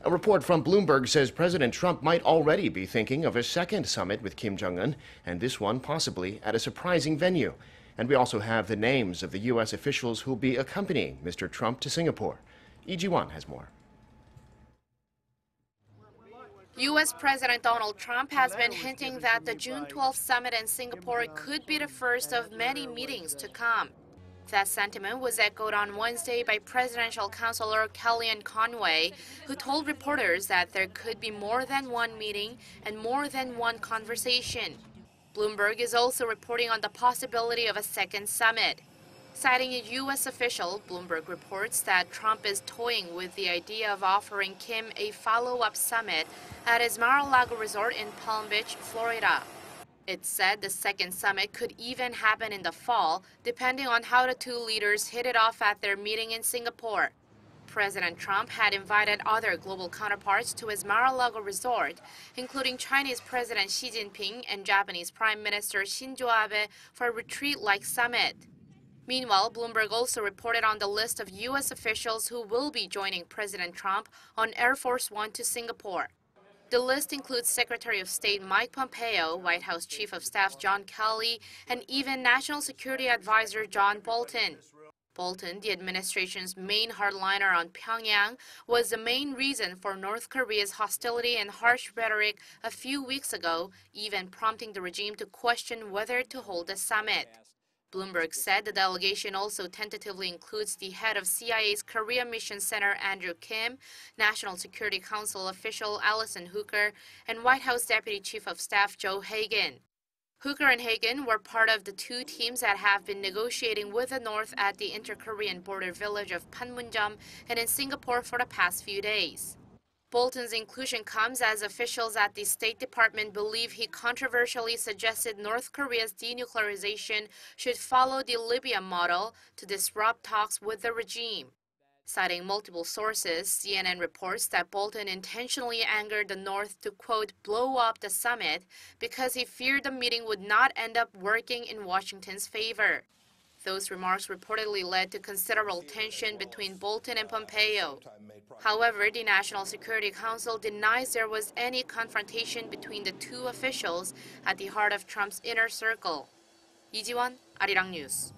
A report from Bloomberg says President Trump might already be thinking of a second summit with Kim Jong-un, and this one possibly at a surprising venue. And we also have the names of the U.S. officials who'll be accompanying Mr. Trump to Singapore. EG1 has more. U.S. President Donald Trump has been hinting that the June 12th summit in Singapore could be the first of many meetings to come. That sentiment was echoed on Wednesday by presidential counselor Kellyanne Conway, who told reporters that there could be more than one meeting and more than one conversation. Bloomberg is also reporting on the possibility of a second summit. Citing a U.S. official, Bloomberg reports that Trump is toying with the idea of offering Kim a follow-up summit at his Mar-a-Lago resort in Palm Beach, Florida. It's said the second summit could even happen in the fall, depending on how the two leaders hit it off at their meeting in Singapore. President Trump had invited other global counterparts to his Mar-a-Lago resort, including Chinese President Xi Jinping and Japanese Prime Minister Shinzo Abe, for a retreat-like summit. Meanwhile, Bloomberg also reported on the list of U.S. officials who will be joining President Trump on Air Force One to Singapore. The list includes Secretary of State Mike Pompeo, White House Chief of Staff John Kelly, and even National Security Advisor John Bolton. Bolton, the administration's main hardliner on Pyongyang, was the main reason for North Korea's hostility and harsh rhetoric a few weeks ago, even prompting the regime to question whether to hold a summit. Bloomberg said the delegation also tentatively includes the head of CIA's Korea Mission Center Andrew Kim, National Security Council official Allison Hooker, and White House Deputy Chief of Staff Joe Hagan. Hooker and Hagan were part of the two teams that have been negotiating with the North at the inter-Korean border village of Panmunjom and in Singapore for the past few days. Bolton's inclusion comes as officials at the State Department believe he controversially suggested North Korea's denuclearization should follow the Libya model to disrupt talks with the regime. Citing multiple sources, CNN reports that Bolton intentionally angered the North to, quote, blow up the summit because he feared the meeting would not end up working in Washington's favor. Those remarks reportedly led to considerable tension between Bolton and Pompeo. However, the National Security Council denies there was any confrontation between the two officials at the heart of Trump's inner circle. 이지원, 아리랑 뉴스.